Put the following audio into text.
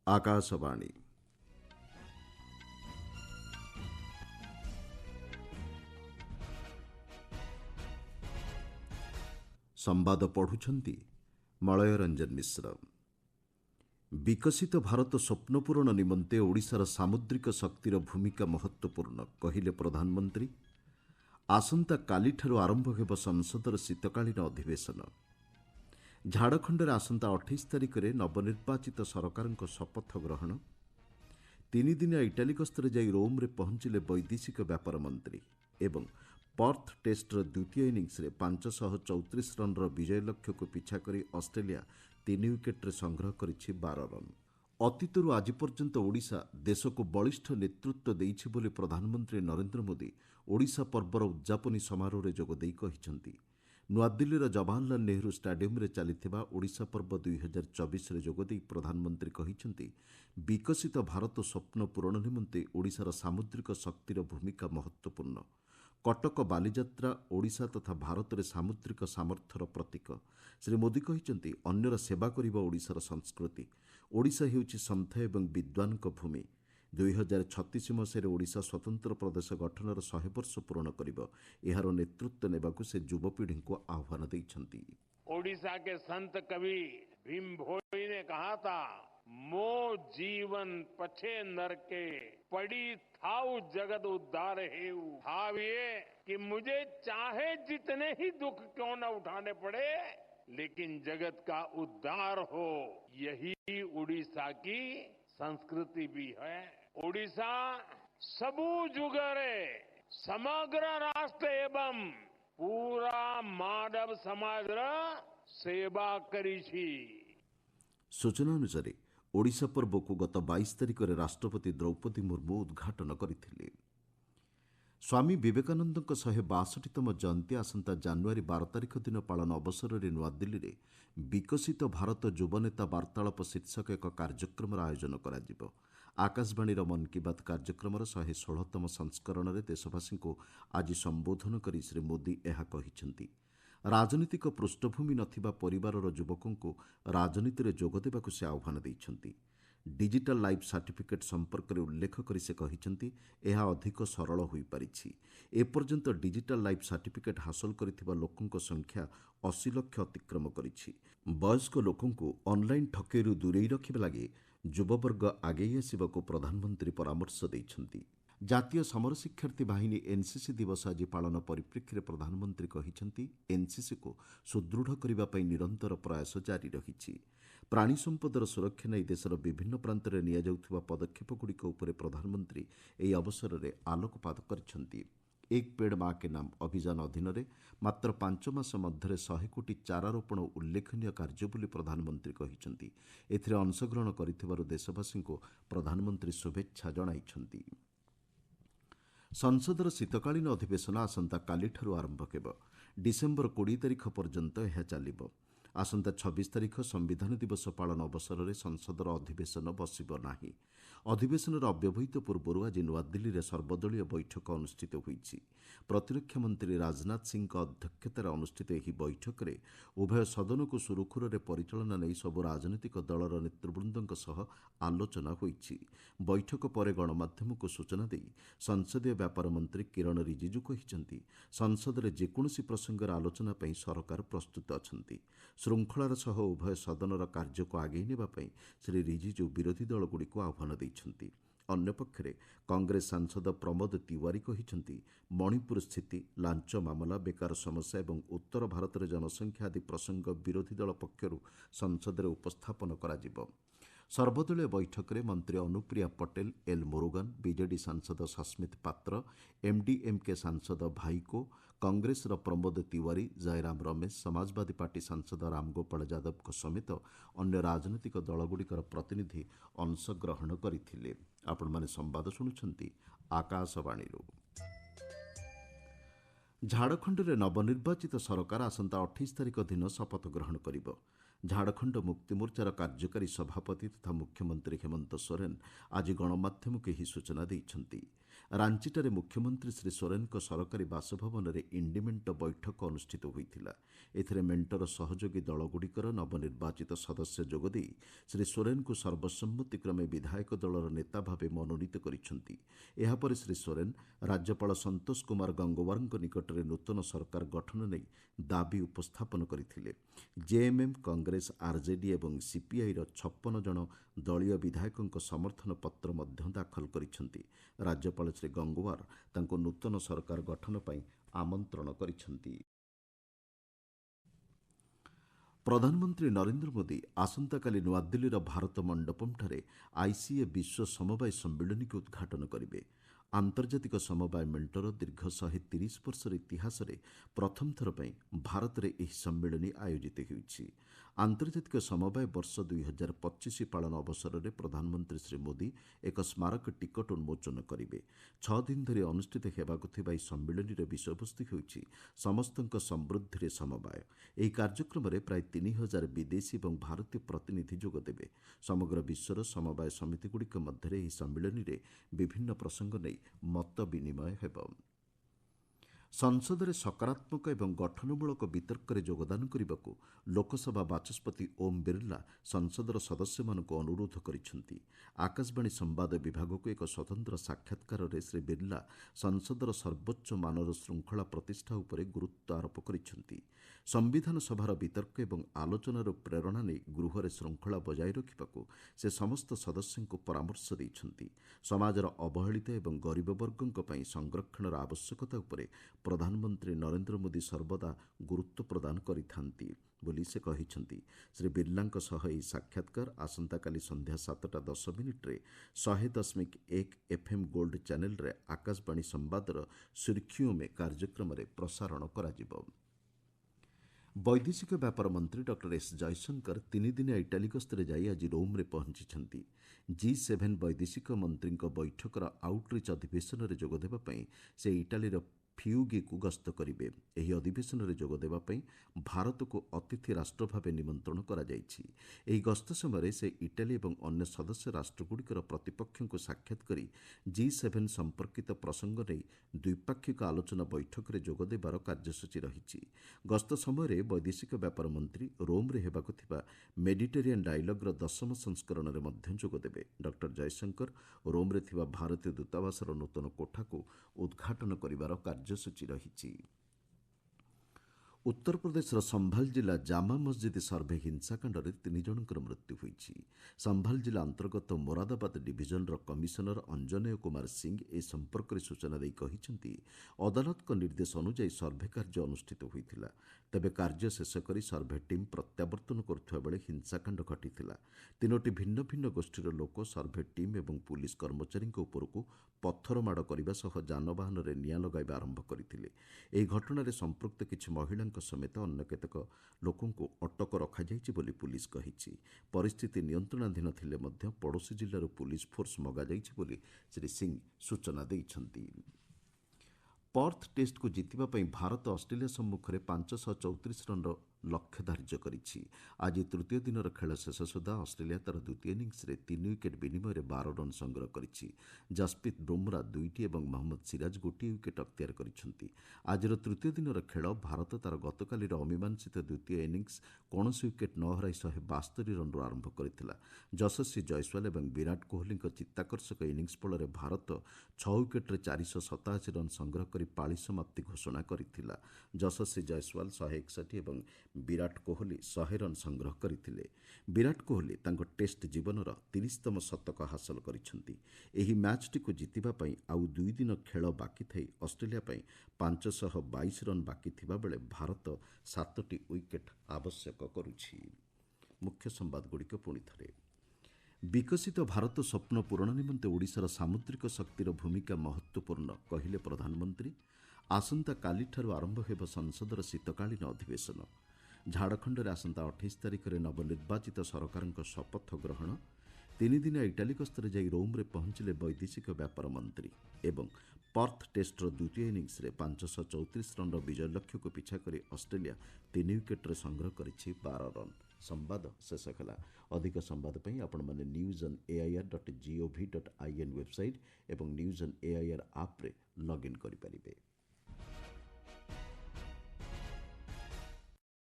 आकाशवाणी संवाद पढ़ुछंती मलय रंजन मिश्र। विकसित भारत स्वप्न पूरण निमंते ओडिशार सामुद्रिक शक्तिर भूमिका महत्वपूर्ण कहिले प्रधानमंत्री। आसंता कालीठारु आरंभ हेब संसदर शीतकालीन अधिवेशन। झाड़खंडे आसंता 28 तारिख में नवनिर्वाचित सरकार शपथ ग्रहण। 3 दिनिया इटाली गस्तरे जाई रोम रे पहुंचिले वैदेशिक व्यापार मंत्री एवं पर्थ टेस्टर द्वितीय इनिंग्स 534 रनर विजय लक्ष्य को पिछा करी ऑस्ट्रेलिया 3 विकेट्रे संग्रह करिछि 12 रन। अतीतरू आज पर्यंत ओडिशा देश को बलिष्ठ नेतृत्व देइछि बोली प्रधानमंत्री नरेंद्र मोदी ओडिशा पर्वर उद्यापनी समारोह जोगदे कहिछंती। नुआदिल्लीर जवाहरलाल नेहरू स्टाडियम रे चलिथिबा ओडिशा पर्व 2024 रे जोगदे प्रधानमंत्री कहिछंती विकसित भारत स्वप्न पूरण निमंते ओडिशार सामुद्रिक शक्तिर भूमिका महत्वपूर्ण। कटक बालीजात्रा ओडिशा तथा भारत में सामुद्रिक सामर्थ्यर प्रतीक। श्री मोदी कहिछंती अन्यर सेवा करिबा ओडिशार संस्कृति। ओडिशा हेउछि सन्थ एवं विद्वान भूमि। 2036 मसीह ओडिशा स्वतंत्र प्रदेश गठनर 100 वर्ष पूर्ण करिब। एहार नेतृत्व नेबाकु से युवपीढ़ी को आह्वान दैछंती। ओडिशा के संत कवि भीम भोई ने कहा था, मो जीवन पछे नरके पड़ी थाउ जगत उद्धार हेउ। भाव ये कि मुझे चाहे जितने ही दुख क्यों न उठाने पड़े, लेकिन जगत का उद्धार हो, यही उड़ीसा की संस्कृति भी है। ओडिशा सबू जुगरे समग्र राष्ट्र एवं पूरा मानव समाज सेवा करी। सूचना अनुसार ओडिशा पर्व को गत 22 तारिख में राष्ट्रपति द्रौपदी मुर्मू उद्घाटन करथिले। स्वामी विवेकानंद 162तम जयंती आसंता जानुआरी 12 तारिख दिन पालन अवसर में नुआदिल्ली में विकसित भारत युवनेता वार्तालाप शीर्षक एक कार्यक्रम आयोजन कर आकाशवाणी मन की बात कार्यक्रम 116तम संस्करण में देशवासी को आज संबोधन कर श्री मोदी यह कहिछंती। राजनीतिक पृष्ठभूमि नथिबा परिवारर युवकों को राजनीति में जोग देबाकु से आह्वान दैछंती। डिजिटल लाइफ सर्टिफिकेट संपर्क में उल्लेख कर से कहिछंती यह अधिक सरल होई पारिछि। एपर्यंत डिजिटल लाइफ सर्टिफिकेट हासिल करिथिबा लोकंक संख्या 80 लाख अतिक्रम करिछि। वयस्क लोकों को ऑनलाइन ठकेरु दूरेई रखिबा लागि युववर्ग आगे आसिबाकु प्रधानमंत्री परामर्श दैछंती। जातीय समर शिक्षार्थी बाहिनी एनसीसी दिवस आज पालन परिप्रेक्षी में प्रधानमंत्री कहिछंती एनसीसी को सुदृढ़ करने पर निरंतर प्रयास जारी रही। प्राणी संपदर सुरक्षा नहीं देशर विभिन्न प्रांत में नियाजाउथिबा पदक्षेपगुड़िक उपर प्रधानमंत्री यह अवसर में आलोकपात करछंती। एक पेड़ माँ के नाम अभियान अधीन मात्र 5 मास मध्य 100 कोटी चारा रोपण उल्लेखनीय कार्य बोली प्रधानमंत्री कहिछंती। एथिरे अंशग्रहण करिथिबारु देशवासी को प्रधानमंत्री शुभेच्छा जणाइछंती। संसदर शीतकालीन अधिवेशन आसंता कालीठारु आरंभ हेब। डिसेम्बर 20 तारिख पर्यंत यह चलिब। आसंता 26 तारिख संविधान दिवस पालन अवसर में संसदर अधिवेशन बसिब नाही। अधिवेशन अव्यवहित पूर्व आज नुआदिल्ली में सर्वदलीय बैठक अनुष्ठित होईछि। प्रतिरक्षा मंत्री राजनाथ सिंह अध्यक्षतार अनुष्ठित यह बैठक में उभय सदन को सुरुखुर में परिचालना नहीं सबु राजनीतिक दलर नेतृवृंदों सह आलोचना होईछि। बैठक पर गणमाध्यम को सूचना दे संसदीय व्यापार मंत्री किरण रिजिजू कहिछंती संसद में जेकोसी प्रसंगर आलोचना पई सरकार प्रस्तुत अछंती। श्रृंखलार सह उभय सदनर कार्य को आगे नेबा पई श्री रिजिजू विरोधी दलगुड़ी को आह्वान दैछंती। अन्यपक्षे कांग्रेस सांसद प्रमोद तिवारी कहिछंती मणिपुर स्थिति, लांच मामला, बेकार समस्या एवं उत्तर भारत में जनसंख्या आदि प्रसंग विरोधी दल पक्षरु संसद में उपस्थापन कराजिब। सर्वदलीय बैठक में मंत्री अनुप्रिया पटेल, एल मुरुगन, बीजेडी सांसद सस्मित पात्र, एमडीएमके सांसद भाईको, कांग्रेस प्रमोद तिवारी, जयराम रमेश, समाजवादी पार्टी सांसद रामगोपाल यादव समेत अन्य राजनीतिक दलगुड़िकर प्रतिनिधि अंशग्रहण करथिले। आपण माने संवाद शुणुछंती आकाशवाणी। झाड़खंड में नवनिर्वाचित सरकार आसंता 28 तारिख दिन शपथ ग्रहण करिब। झाड़खंड मुक्ति मोर्चार कार्यकारी सभापति तथा मुख्यमंत्री हेमंत सोरेन आज गणमाध्यम को यह सूचना दैछंती। ରାଞ୍ଚିଠାରେ ମୁଖ୍ୟମନ୍ତ୍ରୀ ଶ୍ରୀ ସୋରେନଙ୍କ ସରକାରୀ ବାସଭବନରେ ଇଣ୍ଡିମେଣ୍ଟ ବୈଠକ ଅନୁଷ୍ଠିତ ହୋଇଥିଲା। ଏଥିରେ ମେଣ୍ଟର ସହଯୋଗୀ ଦଳଗୁଡ଼ିକର ନବନିର୍ବାଚିତ ସଦସ୍ୟ ଯୋଗଦେଇ ଶ୍ରୀ ସୋରେନଙ୍କୁ ସର୍ବସମ୍ମତିକ୍ରମେ ବିଧାୟକ ଦଳର ନେତା ଭାବେ ମନୋନୀତ କରିଛନ୍ତି। ଏହାପରେ ଶ୍ରୀ ସୋରେନ ରାଜ୍ୟପାଳ ସନ୍ତୋଷ କୁମାର ଗଙ୍ଗୱାରଙ୍କ ନିକଟରେ ନୂତନ ସରକାର ଗଠନ ନେଇ ଦାବି ଉପସ୍ଥାପନ କରିଥିଲେ। ଜେଏମ୍ଏମ୍, କଂଗ୍ରେସ, ଆର୍ଜେଡି ଏବଂ ସିପିଆଇର 56 ଜଣ ଦଳୀୟ ବିଧାୟକଙ୍କ ସମର୍ଥନ ପତ୍ର ମଧ୍ୟ ଦାଖଲ କରିଛନ୍ତି। ରାଜ୍ୟପାଳ ଶ୍ରୀ ଗଙ୍ଗୱାର ତାଙ୍କୁ ନୂତନ ସରକାର ଗଠନ ପାଇଁ ଆମନ୍ତ୍ରଣ କରିଛନ୍ତି। ପ୍ରଧାନମନ୍ତ୍ରୀ ନରେନ୍ଦ୍ର ମୋଦି ଆସନ୍ତାକାଲି ନୂଆଦିଲ୍ଲୀର ଭାରତ ମଣ୍ଡପମ୍ଠାରେ ଆଇସିଏ ବିଶ୍ୱ ସମବାୟ ସମ୍ମିଳନୀକୁ ଉଦ୍ଘାଟନ କରିବେ। ଆନ୍ତର୍ଜାତିକ ସମବାୟ ମେଣ୍ଟର ଦୀର୍ଘ 130 ବର୍ଷର ଇତିହାସରେ ପ୍ରଥମ ଥର ପାଇଁ ଭାରତରେ ଏହି ସମ୍ମିଳନୀ ଆୟୋଜିତ ହେଉଛି। ଆନ୍ତର୍ଜାତିକ ସମବାୟ ବର୍ଷ 2025 ପାଳନ ଅବସରରେ ପ୍ରଧାନମନ୍ତ୍ରୀ ଶ୍ରୀ ମୋଦି ଏକ ସ୍ମାରକ ଟିକଟ ଉନ୍ମୋଚନ କରିବେ। 6 ଦିନ ଧରି ଅନୁଷ୍ଠିତ ହେବାକୁ ଥିବା ଏହି ସମ୍ମିଳନୀର ବିଷୟବସ୍ତୁ ହେଉଛି ସମସ୍ତଙ୍କ ସମୃଦ୍ଧିରେ ସମବାୟ। ଏହି କାର୍ଯ୍ୟକ୍ରମରେ ପ୍ରାୟ 3000 ବିଦେଶୀ ଏବଂ ଭାରତୀୟ ପ୍ରତିନିଧି ଯୋଗଦେବେ। ସମଗ୍ର ବିଶ୍ୱର ସମବାୟ ସମିତିଗୁଡ଼ିକ ମଧ୍ୟରେ ଏହି ସମ୍ମିଳନୀରେ ବିଭିନ୍ନ ପ୍ରସଙ୍ଗ ନେଇ ମତ ବିନିମୟ ହେବ। ସଂସଦରେ ସକାରାତ୍ମକ ଏବଂ ଗଠନମୂଳକ ବିତର୍କରେ ଯୋଗଦାନ କରିବାକୁ ଲୋକସଭା ବାଚସ୍ପତି ଓମ୍ ବିର୍ଲା ସଂସଦର ସଦସ୍ୟମାନଙ୍କୁ ଅନୁରୋଧ କରିଛନ୍ତି। ଆକାଶବାଣୀ ସମ୍ବାଦ ବିଭାଗକୁ ଏକ ସ୍ୱତନ୍ତ୍ର ସାକ୍ଷାତକାରରେ ଶ୍ରୀ ବିର୍ଲା ସଂସଦର ସର୍ବୋଚ୍ଚ ମାନର ଶୃଙ୍ଖଳା ପ୍ରତିଷ୍ଠା ଉପରେ ଗୁରୁତ୍ୱ ଆରୋପ କରିଛନ୍ତି। ସମ୍ବିଧାନ ସଭାର ବିତର୍କ ଏବଂ ଆଲୋଚନାର ପ୍ରେରଣା ନେଇ ଗୃହରେ ଶୃଙ୍ଖଳା ବଜାୟ ରଖିବାକୁ ସେ ସମସ୍ତ ସଦସ୍ୟଙ୍କୁ ପରାମର୍ଶ ଦେଇଛନ୍ତି। ସମାଜର ଅବହେଳିତ ଏବଂ ଗରିବ ବର୍ଗଙ୍କ ପାଇଁ ସଂରକ୍ଷଣର ଆବଶ୍ୟକତା ଉପରେ ପ୍ରଧାନମନ୍ତ୍ରୀ ନରେନ୍ଦ୍ର ମୋଦି ସର୍ବଦା ଗୁରୁତ୍ୱ ପ୍ରଦାନ କରିଥାନ୍ତି ବୋଲି ସେ କହିଛନ୍ତି। ଶ୍ରୀ ବିର୍ଲାଙ୍କ ସହ ଏହି ସାକ୍ଷାତକାର ଆସନ୍ତାକାଲି ସନ୍ଧ୍ୟା 7:10 100.1 FM ଗୋଲ୍ଡ ଚ୍ୟାନେଲରେ ଆକାଶବାଣୀ ସମ୍ବାଦର ସୁର୍ଖିଓଁ ମେ କାର୍ଯ୍ୟକ୍ରମରେ ପ୍ରସାରଣ କରାଯିବ। ବୈଦେଶିକ ବ୍ୟାପାର ମନ୍ତ୍ରୀ ଡକ୍ଟର ଏସ୍ ଜୟଶଙ୍କର 3 ଦିନିଆ ଇଟାଲୀ ଗସ୍ତରେ ଯାଇ ଆଜି ରୋମ୍ରେ ପହଞ୍ଚିଛନ୍ତି। G7 ବୈଦେଶିକ ମନ୍ତ୍ରୀଙ୍କ ବୈଠକର ଆଉଟ୍ରିଚ୍ ଅଧିବେଶନରେ ଯୋଗଦେବା ପାଇଁ ସେ ଇଟାଲୀର ଫିୟୁଗିକୁ ଗସ୍ତ କରିବେ। ଏହି ଅଧିବେଶନରେ ଯୋଗଦେବା ପାଇଁ ଭାରତକୁ ଅତିଥି ରାଷ୍ଟ୍ର ଭାବେ ନିମନ୍ତ୍ରଣ କରାଯାଇଛି। ଏହି ଗସ୍ତ ସମୟରେ ସେ ଇଟାଲୀ ଏବଂ ଅନ୍ୟ ସଦସ୍ୟ ରାଷ୍ଟ୍ରଗୁଡ଼ିକର ପ୍ରତିପକ୍ଷଙ୍କୁ ସାକ୍ଷାତ କରି G7 ସମ୍ପର୍କିତ ପ୍ରସଙ୍ଗ ନେଇ ଦ୍ୱିପାକ୍ଷିକ ଆଲୋଚନା ବୈଠକରେ ଯୋଗଦେବାର କାର୍ଯ୍ୟସୂଚୀ ରହିଛି। ଗସ୍ତ ସମୟରେ ବୈଦେଶିକ ବ୍ୟାପାର ମନ୍ତ୍ରୀ ରୋମ୍ରେ ହେବାକୁ ଥିବା ମେଡିଟେରିଆନ୍ ଡାଇଲଗ୍ର 10ମ ସଂସ୍କରଣରେ ମଧ୍ୟ ଯୋଗଦେବେ। ଡକ୍ଟର ଜୟଶଙ୍କର ରୋମ୍ରେ ଥିବା ଭାରତୀୟ ଦୂତାବାସର ନୂତନ କୋଠାକୁ ଉଦ୍ଘାଟନ କରିବାର କାର୍ଯ୍ୟସୂଚୀ ରହିଛି। ଉତ୍ତରପ୍ରଦେଶର ସମ୍ଭାଲ ଜିଲ୍ଲା ଜାମା ମସ୍ଜିଦ୍ ସର୍ଭେ ହିଂସାକାଣ୍ଡରେ 3 ଜଣଙ୍କର ମୃତ୍ୟୁ ହୋଇଛି। ସମ୍ଭାଲ ଜିଲ୍ଲା ଅନ୍ତର୍ଗତ ମୋରାଦାବାଦ ଡିଭିଜନର କମିଶନର ଅଞ୍ଜନେୟ କୁମାର ସିଂହ ଏ ସମ୍ପର୍କରେ ସୂଚନା ଦେଇ କହିଛନ୍ତି, ଅଦାଲତଙ୍କ ନିର୍ଦ୍ଦେଶ ଅନୁଯାୟୀ ସର୍ଭେ କାର୍ଯ୍ୟ ଅନୁଷ୍ଠିତ ହୋଇଥିଲା। ତେବେ କାର୍ଯ୍ୟ ଶେଷ କରି ସର୍ଭେ ଟିମ୍ ପ୍ରତ୍ୟାବର୍ତ୍ତନ କରୁଥିବା ବେଳେ ହିଂସାକାଣ୍ଡ ଘଟିଥିଲା। 3ଟି ଭିନ୍ନ ଭିନ୍ନ ଗୋଷ୍ଠୀର ଲୋକ ସର୍ଭେ ଟିମ୍ ଏବଂ ପୁଲିସ୍ କର୍ମଚାରୀଙ୍କ ଉପରକୁ ପଥର ମାଡ଼ କରିବା ସହ ଯାନବାହନରେ ନିଆଁ ଲଗାଇବା ଆରମ୍ଭ କରିଥିଲେ। ଏହି ଘଟଣାରେ ସମ୍ପୃକ୍ତ କିଛି ମହିଳାଙ୍କ ସମେତ ଅନ୍ୟ କେତେକ ଲୋକଙ୍କୁ ଅଟକ ରଖାଯାଇଛି ବୋଲି ପୁଲିସ୍ କହିଛି। ପରିସ୍ଥିତି ନିୟନ୍ତ୍ରଣାଧୀନ ଥିଲେ ମଧ୍ୟ ପଡ଼ୋଶୀ ଜିଲ୍ଲାରୁ ପୁଲିସ୍ ଫୋର୍ସ ମଗାଯାଇଛି ବୋଲି ଶ୍ରୀ ସିଂହ ସୂଚନା ଦେଇଛନ୍ତି। ପର୍ଥ ଟେଷ୍ଟକୁ ଜିତିବା ପାଇଁ ଭାରତ ଅଷ୍ଟ୍ରେଲିଆ ସମ୍ମୁଖରେ 534 ରନ୍ର ଲକ୍ଷ୍ୟ ଧାର୍ଯ୍ୟ କରିଛି। ଆଜି ତୃତୀୟ ଦିନର ଖେଳ ଶେଷ ସୁଦ୍ଧା ଅଷ୍ଟ୍ରେଲିଆ ତାର ଦ୍ୱିତୀୟ ଇନିଂସରେ 3 ୱିକେଟ୍ ବିନିମୟରେ 12 ରନ୍ ସଂଗ୍ରହ କରିଛି। ଜସପ୍ରୀତ ବୁମରା 2ଟି ଏବଂ ମହମ୍ମଦ ସିରାଜ ଗୋଟିଏ ୱିକେଟ୍ ଅକ୍ତିଆର କରିଛନ୍ତି। ଆଜିର ତୃତୀୟ ଦିନର ଖେଳ ଭାରତ ତାର ଗତକାଲିର ଅମୀମାଂସିତ ଦ୍ୱିତୀୟ ଇନିଂସ କୌଣସି ୱିକେଟ୍ ନ ହରାଇ 172 ରନ୍ରୁ ଆରମ୍ଭ କରିଥିଲା। ଯଶସ୍ୱୀ ଜୟସ୍ୱାଲ ଏବଂ ବିରାଟ କୋହଲିଙ୍କ ଚିତ୍ତାକର୍ଷକ ଇନିଂସ ଫଳରେ ଭାରତ 6 ୱିକେଟ୍ରେ 487 ରନ୍ ସଂଗ୍ରହ କରି ପାଳି ସମାପ୍ତି ଘୋଷଣା କରିଥିଲା। ଯଶସ୍ୱୀ ଜୟସ୍ୱାଲ 161 ଏବଂ ବିରାଟ କୋହଲି 100 ରନ୍ ସଂଗ୍ରହ କରିଥିଲେ। ବିରାଟ କୋହଲି ତାଙ୍କ ଟେଷ୍ଟ ଜୀବନର 30ତମ ଶତକ ହାସଲ କରିଛନ୍ତି। ଏହି ମ୍ୟାଚ୍ଟିକୁ ଜିତିବା ପାଇଁ ଆଉ 2 ଦିନ ଖେଳ ବାକି ଥାଇ ଅଷ୍ଟ୍ରେଲିଆ ପାଇଁ 522 ରନ୍ ବାକି ଥିବାବେଳେ ଭାରତ 7ଟି ୱିକେଟ୍ ଆବଶ୍ୟକ କରୁଛି। ମୁଖ୍ୟ ସମ୍ବାଦଗୁଡ଼ିକ ପୁଣିଥରେ। ବିକଶିତ ଭାରତ ସ୍ୱପ୍ନ ପୂରଣ ନିମନ୍ତେ ଓଡ଼ିଶାର ସାମୁଦ୍ରିକ ଶକ୍ତିର ଭୂମିକା ମହତ୍ୱପୂର୍ଣ୍ଣ କହିଲେ ପ୍ରଧାନମନ୍ତ୍ରୀ। ଆସନ୍ତାକାଲିଠାରୁ ଆରମ୍ଭ ହେବ ସଂସଦର ଶୀତକାଳୀନ ଅଧିବେଶନ। ଝାଡ଼ଖଣ୍ଡରେ ଆସନ୍ତା 28 ତାରିଖରେ ନବନିର୍ବାଚିତ ସରକାରଙ୍କ ଶପଥ ଗ୍ରହଣ। 3 ଦିନିଆ ଇଟାଲୀ ଗସ୍ତରେ ଯାଇ ରୋମ୍ରେ ପହଞ୍ଚିଲେ ବୈଦେଶିକ ବ୍ୟାପାର ମନ୍ତ୍ରୀ ଏବଂ पर्थ टेस्टर द्वितीय इनिंग्सରେ 534 ରନ୍ର ବିଜୟ ଲକ୍ଷ୍ୟକୁ ପିଛା କରି ଅଷ୍ଟ୍ରେଲିଆ 3 ୱିକେଟ୍ରେ ସଂଗ୍ରହ କରିଛି 12 ରନ୍। ସମ୍ବାଦ ଶେଷ ହେଲା। ଅଧିକ ସମ୍ବାଦ ପାଇଁ ଆପଣମାନେ newsonair.gov.in ୱେବସାଇଟ୍ ଏବଂ ନ୍ୟୁଜ୍ ଅନ୍ ଏଆଇଆର୍ ଆପ୍ରେ ଲଗ୍ଇନ୍ କରିପାରିବେ।